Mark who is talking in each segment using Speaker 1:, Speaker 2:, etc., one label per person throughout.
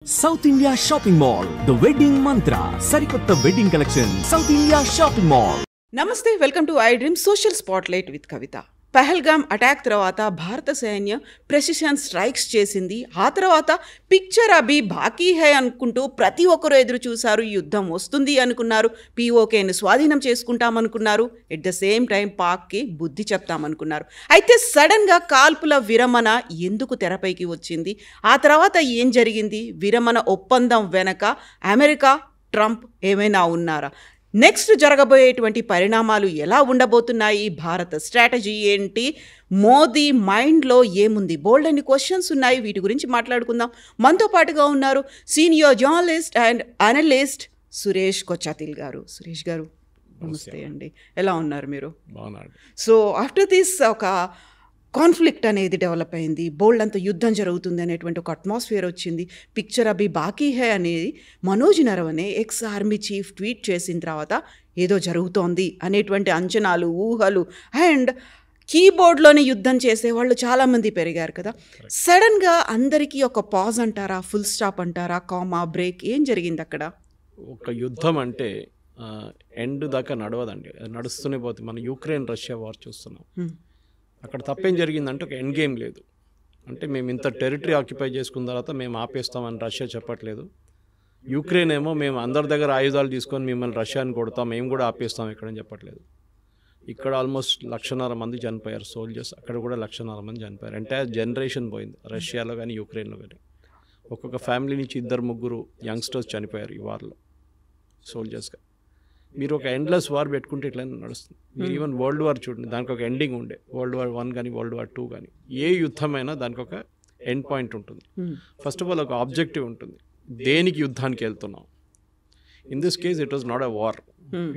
Speaker 1: South India Shopping Mall, the wedding mantra, Sarikotta wedding collection, South India Shopping Mall.
Speaker 2: నమస్తే, welcome to I dream social spotlight with Kavitha. Pahalgam attack తర్వాత భారత సైన్యం precision strikes చేసింది. ఆ తర్వాత picture అభి బాకీ high అనుకుంటూ ప్రతి ఒక్కరూ ఎదురు చూశారు. యుద్ధం వస్తుంది అనుకున్నారు, పీఓకేని స్వాధీనం చేసుకుంటామనుకున్నారు, ఎట్ ద సేమ్ టైం పాక్కి బుద్ధి చెప్తామనుకున్నారు. అయితే సడన్గా కాల్పుల విరమణ ఎందుకు తెరపైకి వచ్చింది? ఆ తర్వాత ఏం జరిగింది? విరమణ ఒప్పందం వెనక అమెరికా, ట్రంప్ ఏమైనా ఉన్నారా? నెక్స్ట్ జరగబోయేటువంటి పరిణామాలు ఎలా ఉండబోతున్నాయి? భారత స్ట్రాటజీ ఏంటి? మోదీ మైండ్లో ఏముంది? బోల్డ్ అన్ని క్వశ్చన్స్ ఉన్నాయి. వీటి గురించి మాట్లాడుకుందాం. మనతో పాటుగా ఉన్నారు senior journalist and analyst Suresh Kochattil గారు. సురేష్ గారు నమస్తే అండి, ఎలా ఉన్నారు మీరు? సో ఆఫ్టర్ దిస్ ఒక కాన్ఫ్లిక్ట్ అనేది డెవలప్ అయింది, బోల్డ్ అంత యుద్ధం జరుగుతుంది అనేటువంటి ఒక అట్మాస్ఫియర్ వచ్చింది. పిక్చర్ అభి బాకీ హై అనేది Manoj Naravane ex army chief tweet చేసిన తర్వాత ఏదో జరుగుతోంది అనేటువంటి అంచనాలు, ఊహలు అండ్ కీబోర్డ్లోనే యుద్ధం చేసేవాళ్ళు చాలామంది పెరిగారు కదా. సడన్గా అందరికీ ఒక పాజ్ అంటారా, ఫుల్ స్టాప్ అంటారా, కామా, బ్రేక్, ఏం జరిగింది అక్కడ?
Speaker 3: ఒక యుద్ధం అంటే ఎండ్ దాకా నడవదండి, నడుస్తూనే పోతుంది. మనం యుక్రెయిన్ రష్యా వార్ చూస్తున్నాం. అక్కడ తప్పేం జరిగిందంటే ఒక ఎండ్ గేమ్ లేదు. అంటే మేము ఇంత టెరిటరీ ఆక్యుపై చేసుకున్న తర్వాత మేము ఆపేస్తామని రష్యా చెప్పట్లేదు. యుక్రెయిన్ ఏమో మేము అందరి దగ్గర ఆయుధాలు తీసుకొని మిమ్మల్ని రష్యాని కొడతాం, మేము కూడా ఆపేస్తాం ఇక్కడని చెప్పట్లేదు. ఇక్కడ ఆల్మోస్ట్ 1,50,000 మంది చనిపోయారు సోల్జర్స్, అక్కడ కూడా 1,50,000 మంది చనిపోయారు. ఎంటైర్ జనరేషన్ పోయింది రష్యాలో కానీ యుక్రెయిన్లో కానీ. ఒక్కొక్క ఫ్యామిలీ నుంచి 2-3 యంగ్స్టర్స్ చనిపోయారు ఈ వార్లో సోల్జర్స్గా. మీరు ఒక ఎండ్లెస్ వార్ పెట్టుకుంటే ఇట్లా నడుస్తుంది. మీరు ఈవెన్ వరల్డ్ వార్ చూడండి, దానికి ఒక ఎండింగ్ ఉండే. వరల్డ్ వార్ 1 కానీ వరల్డ్ వార్ 2 కానీ ఏ యుద్ధమైనా దానికి ఒక ఎండ్ పాయింట్ ఉంటుంది. ఫస్ట్ ఆఫ్ ఆల్ ఒక ఆబ్జెక్టివ్ ఉంటుంది, దేనికి యుద్ధానికి వెళ్తున్నాం. In this case it was not a war,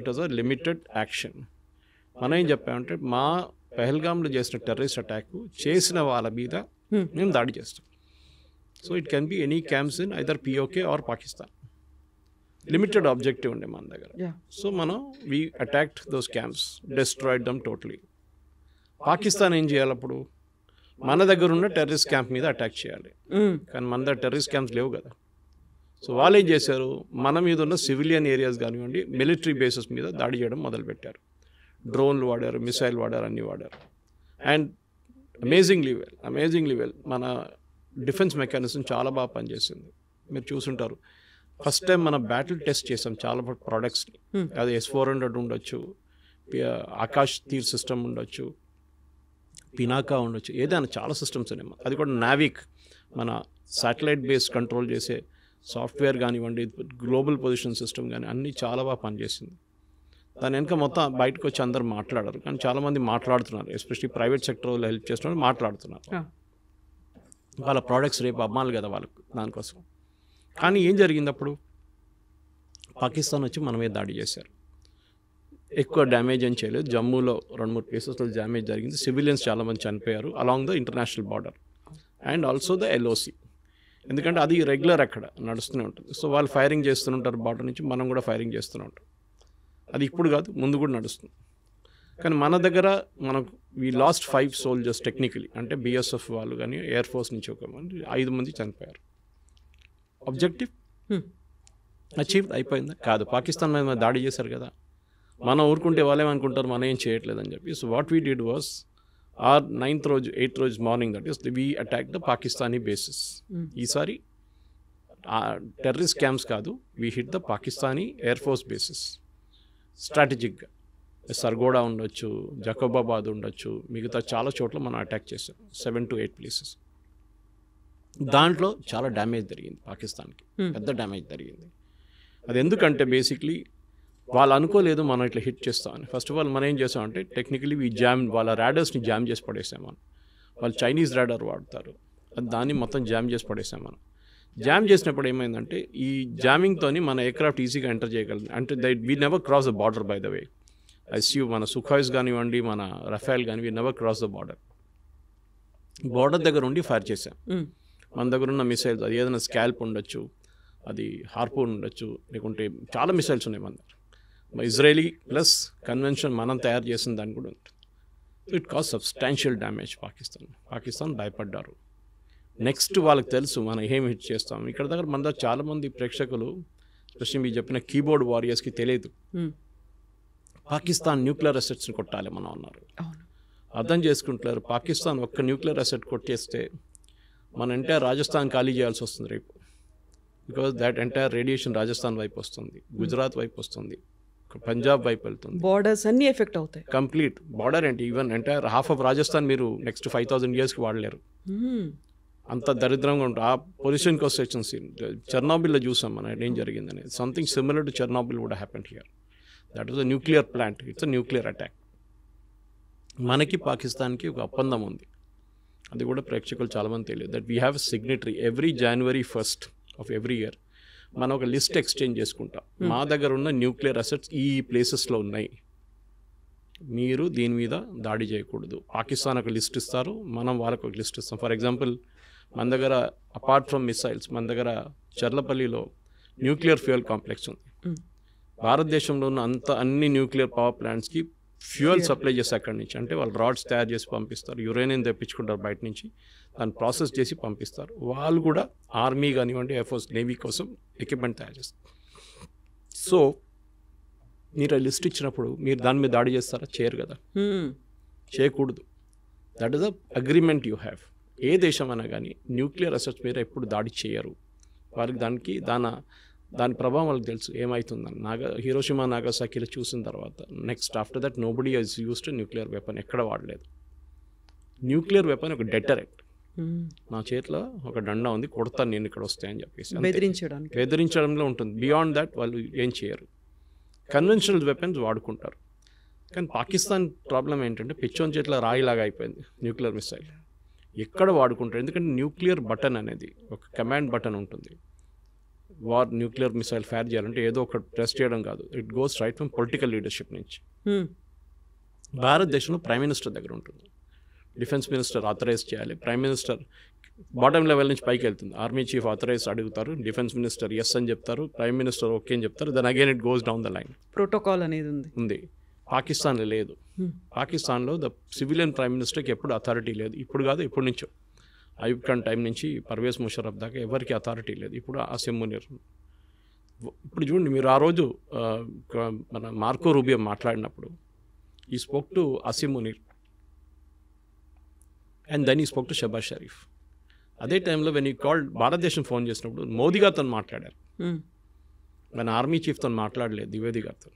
Speaker 3: it was a limited action. మనం ఏం చెప్పామంటే మా పహల్గామ్లో చేసిన టెర్రరిస్ట్ అటాక్ చేసిన వాళ్ళ మీద మేము దాడి చేస్తాం. So it can be any camps in either POK or Pakistan. Limited objective ఉండే మన దగ్గర. సో మనం we attacked those camps, destroyed them totally. Pakistan ఏం చేయాలి అప్పుడు? మన దగ్గర ఉన్న టెర్రరిస్ట్ క్యాంప్ మీద అటాక్ చేయాలి, కానీ మన దగ్గర టెర్రరిస్ట్ క్యాంప్స్ లేవు కదా. సో వాళ్ళు ఏం చేశారు, మన మీద ఉన్న సివిలియన్ ఏరియాస్ కానివ్వండి, మిలిటరీ బేసెస్ మీద దాడి చేయడం మొదలుపెట్టారు. డ్రోన్లు వాడారు, మిసైల్ వాడారు, అన్నీ వాడారు. అండ్ అమేజింగ్లీ వెల్ మన డిఫెన్స్ మెకానిజం చాలా బాగా పనిచేసింది. మీరు చూసుంటారు, ఫస్ట్ టైం మనం బ్యాటిల్ టెస్ట్ చేసాం చాలా ప్రోడక్ట్స్ని. అది S-400 ఉండొచ్చు, ఆకాష్ తీర్ సిస్టమ్ ఉండొచ్చు, పినాకా ఉండొచ్చు, ఏదైనా చాలా సిస్టమ్స్ ఉన్నాయి. అది కూడా నావిక్, మన శాటిలైట్ బేస్ కంట్రోల్ చేసే సాఫ్ట్వేర్ కానివ్వండి, గ్లోబల్ పొజిషన్ సిస్టమ్ కానీ అన్నీ చాలా బాగా పనిచేసింది. దాని వెనుక మొత్తం బయటకు వచ్చి అందరు మాట్లాడారు, కానీ చాలామంది మాట్లాడుతున్నారు, ఎస్పెషల్లీ ప్రైవేట్ సెక్టర్ వాళ్ళు హెల్ప్ చేస్తున్నారు, మాట్లాడుతున్నారు. వాళ్ళ ప్రోడక్ట్స్ రేపు అమ్మాలి కదా వాళ్ళకు, దానికోసం. కానీ ఏం జరిగింది అప్పుడు? పాకిస్తాన్ వచ్చి మన మీద దాడి చేశారు. ఎక్కువ డ్యామేజ్ అని చేయలేదు, జమ్మూలో 2-3 ప్లేసెస్లో డ్యామేజ్ జరిగింది. సివిలియన్స్ చాలామంది చనిపోయారు along the international border and also the LOC. ఎందుకంటే అది రెగ్యులర్ అక్కడ నడుస్తూనే ఉంటుంది. సో వాళ్ళు ఫైరింగ్ చేస్తుంటారు బార్డర్ నుంచి, మనం కూడా ఫైరింగ్ చేస్తూనే ఉంటాం. అది ఇప్పుడు కాదు, ముందు కూడా నడుస్తుంది. కానీ మన దగ్గర మనకు వీ లాస్ట్ 5 సోల్జర్స్ టెక్నికలీ. అంటే BSF వాళ్ళు కానీ ఎయిర్ ఫోర్స్ నుంచి ఒక 5 మంది చనిపోయారు. ఆబ్జెక్టివ్ అచీవ్ అయిపోయిందా? కాదు. పాకిస్తాన్ మీద దాడి చేశారు కదా, మనం ఊరుకుంటే వాళ్ళేమనుకుంటారు మనం ఏం చేయట్లేదని చెప్పి. So what we did was or 9th రోజు 8th రోజు morning, that is we attack the Pakistani bases. ఈసారి టెర్రరిస్ట్ క్యాంప్స్ కాదు, we hit the Pakistani air force bases స్ట్రాటజిక్గా. సర్గోడా ఉండొచ్చు, జకోబాబాద్ ఉండొచ్చు, మిగతా చాలా చోట్ల మనం అటాక్ చేసాం, 7 to 8 ప్లేసెస్. దాంట్లో చాలా డ్యామేజ్ జరిగింది పాకిస్తాన్కి, పెద్ద డ్యామేజ్ జరిగింది. అది ఎందుకంటే బేసిక్లీ వాళ్ళు అనుకోలేదు మనం ఇట్లా హిట్ చేస్తామని. ఫస్ట్ ఆఫ్ ఆల్ మనం ఏం చేసామంటే టెక్నికలీ వాళ్ళ ర్యాడర్స్ని జామ్ చేసి పడేసాం మనం. వాళ్ళు చైనీస్ ర్యాడర్ వాడతారు, దాన్ని మొత్తం జామ్ చేసి పడేసాం మనం. జామ్ చేసినప్పుడు ఏమైందంటే ఈ జామింగ్తో మన ఎయిర్క్రాఫ్ట్ ఈజీగా ఎంటర్ చేయగలిగింది. అంటే we never cross the border by the way. మన సుఖాయిస్ కానివ్వండి, మన రఫేల్ కానీ, we never cross the border దగ్గర ఉండి ఫైర్ చేసాం. మన దగ్గర ఉన్న మిసైల్స్, అది ఏదైనా స్కాల్ప్ ఉండొచ్చు, అది హార్పూన్ ఉండొచ్చు, లేకుంటే చాలా మిసైల్స్ ఉన్నాయి మన దగ్గర. ఇజ్రాయలీ ప్లస్ కన్వెన్షన్ మనం తయారు చేసిన దాన్ని కూడా ఉంటుంది. It cause substantial damage Pakistan భయపడ్డారు. నెక్స్ట్ వాళ్ళకి తెలుసు మనం ఏం హిట్ చేస్తాం. ఇక్కడ దగ్గర మన దగ్గర చాలామంది ప్రేక్షకులు స్పెషల్లీ మీరు చెప్పిన కీబోర్డ్ వారియర్స్కి తెలియదు పాకిస్తాన్ న్యూక్లియర్ అసెట్స్ని కొట్టాలి మనం అన్నారు. అర్థం చేసుకుంటున్నారు. పాకిస్తాన్ ఒక్క న్యూక్లియర్ అసెట్ కొట్టేస్తే మన ఎంటైర్ రాజస్థాన్ ఖాళీ చేయాల్సి వస్తుంది రేపు. Because that entire radiation Rajasthan వైపు వస్తుంది, గుజరాత్ వైపు వస్తుంది, పంజాబ్ వైపు వెళ్తుంది.
Speaker 2: బార్డర్స్ అన్ని ఎఫెక్ట్ అవుతాయి.
Speaker 3: కంప్లీట్ బార్డర్ ఏంటి, even entire half of Rajasthan మీరు నెక్స్ట్ 5000 yearsకి వాడలేరు. అంత దరిద్రంగా ఉంటుంది. ఆ పొజిషన్కి వస్తే చెర్నోబిల్లో చూసాం మనం ఏం జరిగిందని. Something similar to Chernobyl would happen here. That was a nuclear plant, it's a nuclear attack. మనకి పాకిస్తాన్కి ఒక ఒప్పందం ఉంది, అది కూడా ప్రేక్షకులు చాలామంది తెలియదు. That we have signatory every January 1st of every year మనం ఒక లిస్ట్ ఎక్స్చేంజ్ చేసుకుంటాం. మా దగ్గర ఉన్న న్యూక్లియర్ అసెట్స్ ఈ ప్లేసెస్లో ఉన్నాయి, మీరు దీని మీద దాడి చేయకూడదు. పాకిస్తాన్ ఒక లిస్ట్ ఇస్తారు, మనం వాళ్ళకు ఒక లిస్ట్ ఇస్తాం. ఫర్ ఎగ్జాంపుల్ మన దగ్గర అపార్ట్ ఫ్రమ్ మిసైల్స్ మన దగ్గర చర్లపల్లిలో న్యూక్లియర్ ఫ్యూయల్ కాంప్లెక్స్ ఉంది. భారతదేశంలో ఉన్న అన్ని న్యూక్లియర్ పవర్ ప్లాంట్స్కి ఫ్యూయల్ సప్లై చేసి అక్కడి నుంచి, అంటే వాళ్ళు రాడ్స్ తయారు చేసి పంపిస్తారు, యురేనియం తెప్పించుకుంటారు బయట నుంచి, దాన్ని ప్రాసెస్ చేసి పంపిస్తారు. వాళ్ళు కూడా ఆర్మీ కానివ్వండి, ఎయిర్ఫోర్స్, నేవీ కోసం ఎక్విప్మెంట్ తయారు చేస్తారు. సో మీరు ఆ లిస్ట్ ఇచ్చినప్పుడు మీరు దాని మీద దాడి చేస్తారా? చేయరు కదా, చేయకూడదు. That is a agreement you have. ఏ దేశం అయినా కానీ న్యూక్లియర్ అసెట్స్ మీద ఎప్పుడు దాడి చేయరు. వారికి దాని ప్రభావం వాళ్ళకి తెలుసు ఏమవుతుందని. హిరోషిమా నాగసాకిలో చూసిన తర్వాత next after that nobody has used nuclear weapon, ఎక్కడ వాడలేదు. న్యూక్లియర్ వెపన్ ఒక డెటరెంట్. నా చేతిలో ఒక డండా ఉంది, కొడతాను నేను ఇక్కడ వస్తాయని చెప్పేసి బెదిరించడంలో ఉంటుంది. బియాండ్ దట్ వాళ్ళు ఏం చేయరు. కన్వెన్షనల్ వెపన్స్ వాడుకుంటారు. కానీ పాకిస్తాన్ ప్రాబ్లం ఏంటంటే పిచ్చోన్ చేతిలో రాయిలాగా అయిపోయింది న్యూక్లియర్ మిసైల్. ఎక్కడ వాడుకుంటారు, ఎందుకంటే న్యూక్లియర్ బటన్ అనేది ఒక కమాండ్ బటన్ ఉంటుంది. న్యూక్లియర్ మిసైల్ ఫైర్ చేయాలంటే ఏదో ఒక ప్రెస్ చేయడం కాదు, it goes right from political leadership నుంచి. భారతదేశంలో ప్రైమ్ మినిస్టర్ దగ్గర ఉంటుంది. డిఫెన్స్ మినిస్టర్ ఆథరైజ్ చేయాలి, ప్రైమ్ మినిస్టర్ బాటమ్ లెవెల్ నుంచి పైకి వెళ్తుంది. ఆర్మీ చీఫ్ ఆథరైజ్ అడుగుతారు, డిఫెన్స్ మినిస్టర్ ఎస్ అని చెప్తారు, ప్రైమ్ మినిస్టర్ ఓకే అని చెప్తారు. Then again it goes down the line.
Speaker 2: Protocol అనేది ఉంది.
Speaker 3: పాకిస్తాన్లో లేదు. పాకిస్తాన్లో ద సివిలియన్ ప్రైమ్ మినిస్టర్కి ఎప్పుడు అథారిటీ లేదు. ఇప్పుడు కాదు, ఇప్పటి నుంచో అయూబ్ ఖాన్ టైం నుంచి పర్వేజ్ ముషర్రఫ్ దాకా ఎవరికి అథారిటీ లేదు. ఇప్పుడు అసిమ్ మునీర్. ఇప్పుడు చూడండి మీరు ఆ రోజు మన మార్కో రూబియో మాట్లాడినప్పుడు he spoke to Asim Munir and then he spoke to Shahbaz Sharif. అదే టైంలో వెన్ ఈ కాల్డ్ భారతదేశం ఫోన్ చేసినప్పుడు మోదీ గారితో మాట్లాడారు, మన ఆర్మీ చీఫ్తో మాట్లాడలేదు, ద్వివేది గారితో.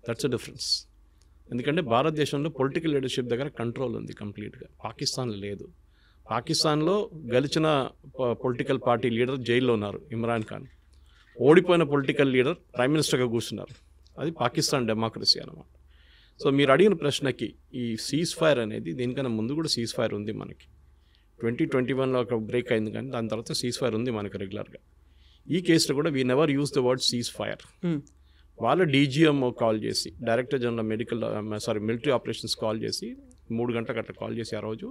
Speaker 3: That's a difference. ఎందుకంటే భారతదేశంలో పొలిటికల్ లీడర్షిప్ దగ్గర కంట్రోల్ ఉంది కంప్లీట్గా, పాకిస్తాన్లో లేదు. పాకిస్తాన్లో గెలిచిన పొలిటికల్ పార్టీ లీడర్ జైల్లో ఉన్నారు, ఇమ్రాన్ ఖాన్. ఓడిపోయిన పొలిటికల్ లీడర్ ప్రైమ్ మినిస్టర్గా కూర్చున్నారు. అది పాకిస్తాన్ డెమోక్రసీ అన్నమాట. సో మీరు అడిగిన ప్రశ్నకి ఈ సీజ్ ఫైర్ అనేది, దీనికన్నా ముందు కూడా సీజ్ ఫైర్ ఉంది మనకి. 2021లో ఒక బ్రేక్ అయింది, కానీ దాని తర్వాత సీజ్ ఫైర్ ఉంది మనకు రెగ్యులర్గా. ఈ కేసులో కూడా we never use the word ceasefire. వాళ్ళ డీజీఎంఓ కాల్ చేసి, director general military operations call చేసి 3 గంటలకు అట్లా కాల్ చేసి ఆ రోజు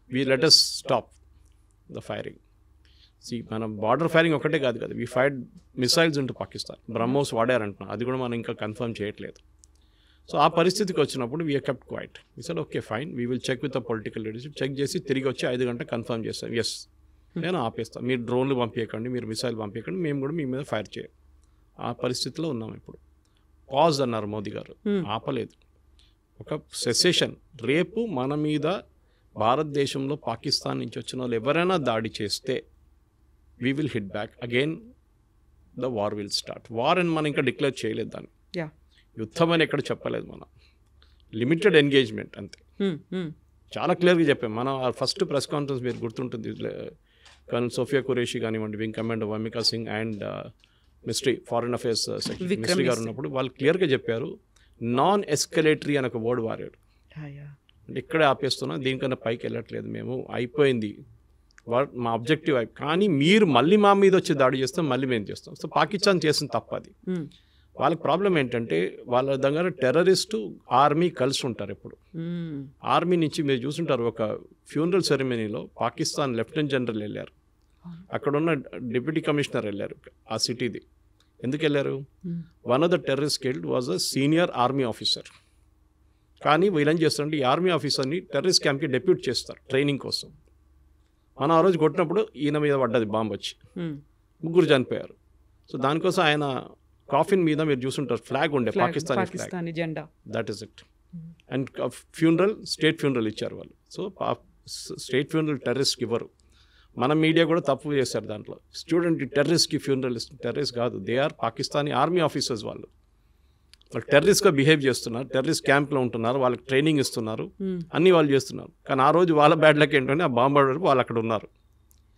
Speaker 3: we let us stop the firing. మనం బార్డర్ ఫైరింగ్ ఒకటే కాదు కదా, we fired missiles into Pakistan. BrahMos వాడారంటున్నాం, అది కూడా మనం ఇంకా కన్ఫర్మ్ చేయట్లేదు. సో ఆ పరిస్థితికి వచ్చినప్పుడు we kept quiet. We said okay fine, we will check with the political leadership. Check చేసి తిరిగి వచ్చి 5 గంటలకు కన్ఫర్మ్ చేస్తాం, ఎస్ నేను ఆపేస్తాను, మీరు డ్రోన్లు పంపించకండి, మీరు మిసైల్ పంపించకండి, మేము కూడా మీ మీద ఫైర్ చేయం. ఆ పరిస్థితిలో ఉన్నాం ఇప్పుడు. పాజ్ అన్నారు మోదీ గారు, ఆపలేదు. ఒక సెసెషన్. రేపు మన మీద భారతదేశంలో పాకిస్తాన్ నుంచి వచ్చిన వాళ్ళు ఎవరైనా దాడి చేస్తే we will hit back again, the war will start. War అని మనం ఇంకా డిక్లేర్ చేయలేదు దాన్ని, యుద్ధం అని ఎక్కడ చెప్పలేదు. మనం లిమిటెడ్ ఎంగేజ్మెంట్ అంతే, చాలా క్లియర్గా చెప్పాం. మనం ఫస్ట్ ప్రెస్ కాన్ఫరెన్స్ మీరు గుర్తుంటుంది, కర్నల్ సోఫియా ఖురేషి కానివ్వండి, wing commander Vyomika Singh and foreign affairs secretary mystery గారు ఉన్నప్పుడు వాళ్ళు క్లియర్గా చెప్పారు, నాన్ ఎస్కలేటరీ అని ఒక వర్డ్ వాడారు. అంటే ఇక్కడే ఆపేస్తున్నాం, దీనికన్నా పైకి వెళ్ళట్లేదు, మేము అయిపోయింది, మా ఆబ్జెక్టివ్ కానీ మీరు మళ్ళీ మా మీద వచ్చి దాడి చేస్తాం, మళ్ళీ మేము చేస్తాం. సో పాకిస్తాన్ చేసిన తప్పది. వాళ్ళకి ప్రాబ్లం ఏంటంటే వాళ్ళ దగ్గర టెర్రరిస్టు ఆర్మీ కలిసి ఉంటారు ఎప్పుడు. ఆర్మీ నుంచి మీరు చూసుంటారు, ఒక ఫ్యూనరల్ సెరమనీలో పాకిస్తాన్ లెఫ్టినెంట్ జనరల్ వెళ్ళారు, అక్కడున్న డిప్యూటీ కమిషనర్ వెళ్ళారు ఆ సిటీది. ఎందుకు వెళ్ళారు? One of the terrorist killed was a senior army officer. కానీ వీళ్ళేం చేస్తారంటే ఈ ఆర్మీ ఆఫీసర్ని టెర్రరిస్ట్ క్యాంప్కి డెప్యూట్ చేస్తారు ట్రైనింగ్ కోసం. మనం ఆ రోజు కొట్టినప్పుడు ఈయన మీద పడ్డది బాంబు వచ్చి 3 చనిపోయారు. సో దానికోసం ఆయన కాఫిన్ మీద మీరు చూసుంటారు ఫ్లాగ్ ఉండే, పాకిస్తానీ
Speaker 2: జెండా.
Speaker 3: That is it. And funeral, state funeral ఇచ్చారు వాళ్ళు. సో స్టేట్ ఫ్యూనరల్ టెర్రరిస్ట్కి ఇవ్వరు. మన మీడియా కూడా తప్పు చేశారు దాంట్లో. స్టూడెంట్ టెర్రరిస్ట్కి ఫ్యూనరల్ ఇస్తుంది. టెర్రరిస్ట్ కాదు, they are Pakistani army officers. వాళ్ళు టెర్రరిస్ట్గా బిహేవ్ చేస్తున్నారు, టెర్రరిస్ట్ క్యాంప్లో ఉంటున్నారు, వాళ్ళకి ట్రైనింగ్ ఇస్తున్నారు, అన్నీ వాళ్ళు చేస్తున్నారు. కానీ ఆ రోజు వాళ్ళ బ్యాడ్ లక్ ఏంటంటే ఆ బాంబ్ వాళ్ళు అక్కడ ఉన్నారు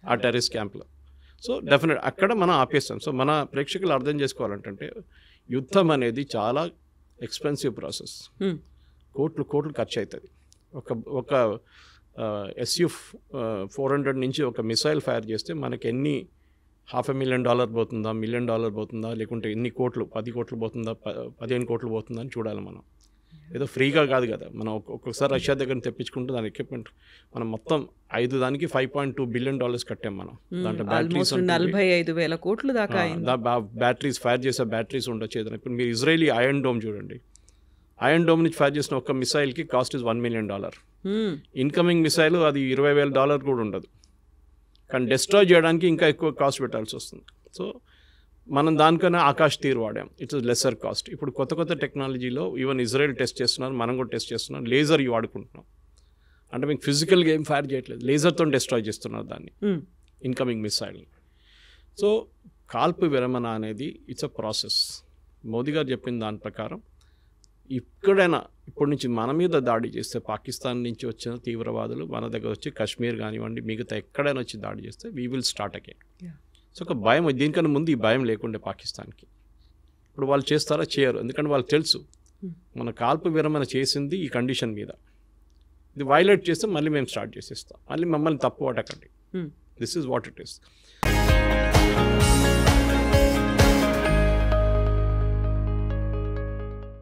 Speaker 3: ఆ టెర్రరిస్ట్ క్యాంప్లో. సో డెఫినెట్ అక్కడ మనం ఆపేస్తాం. సో మన ప్రేక్షకులు అర్థం చేసుకోవాలంటే యుద్ధం అనేది చాలా ఎక్స్పెన్సివ్ ప్రాసెస్. కోట్లు ఖర్చు అవుతుంది. ఒక SU-400 నుంచి ఒక మిసైల్ ఫైర్ చేస్తే మనకి ఎన్ని $500,000 పోతుందా, $1 million పోతుందా, లేకుంటే ఎన్ని కోట్లు, 10 కోట్లు పోతుందా, 15 కోట్లు పోతుందా అని చూడాలి. మనం ఏదో ఫ్రీగా కాదు కదా. మనం ఒక్కొక్కసారి రష్యా దగ్గర తెప్పించుకుంటే దాని ఎక్విప్మెంట్ మనం మొత్తం 5 దానికి $5.2 billion కట్టాం మనం. దాంట్లో బ్యాటరీస్
Speaker 2: 45,000 కోట్లు దాకా
Speaker 3: బ్యాటరీస్ ఫైర్ చేసే బ్యాటరీస్ ఉండొచ్చు. ఏదైనా ఇప్పుడు మీరు ఇజ్రాయలీ ఐరన్ డోమ్ చూడండి. ఐరన్ డోమ్ నుంచి ఫైర్ చేసిన ఒక మిసైల్కి cost is $1 million. Incoming missile అది $20,000 కూడా ఉండదు. కానీ డిస్ట్రాయ్ చేయడానికి ఇంకా ఎక్కువ కాస్ట్ పెట్టాల్సి వస్తుంది. సో మనం దానికన్నా ఆకాష్ తీర్ వాడాం. It's lesser cost. ఇప్పుడు కొత్త టెక్నాలజీలో ఈవెన్ ఇజ్రాయెల్ టెస్ట్ చేస్తున్నారు, మనం కూడా టెస్ట్ చేస్తున్నాం. లేజర్ వాడుకుంటున్నాం. అంటే మీకు ఫిజికల్గా ఏం ఫైర్ చేయట్లేదు, లేజర్తో డిస్ట్రాయ్ చేస్తున్నారు దాన్ని, ఇన్కమింగ్ మిసైల్ని. సో కాల్పు విరమణ అనేది ఇట్స్ అ ప్రాసెస్. మోదీ గారు చెప్పిన దాని ప్రకారం ఇక్కడైనా ఇప్పటి నుంచి మన మీద దాడి చేస్తే, పాకిస్తాన్ నుంచి వచ్చిన తీవ్రవాదులు మన దగ్గర వచ్చి కాశ్మీర్ కానివ్వండి మిగతా ఎక్కడైనా వచ్చి దాడి చేస్తే we will start again. So ఒక భయం, దీనికన్నా ముందు ఈ భయం లేకుండే పాకిస్తాన్కి. ఇప్పుడు వాళ్ళు చేస్తారా, చేయరు. ఎందుకంటే వాళ్ళకి తెలుసు మన కాల్పు విరమణ చేసింది ఈ కండిషన్ మీద. ఇది వైలేట్ చేస్తే మళ్ళీ మేము స్టార్ట్ చేసేస్తాం, మళ్ళీ మమ్మల్ని తప్పు పట్టకండి. This is what it is.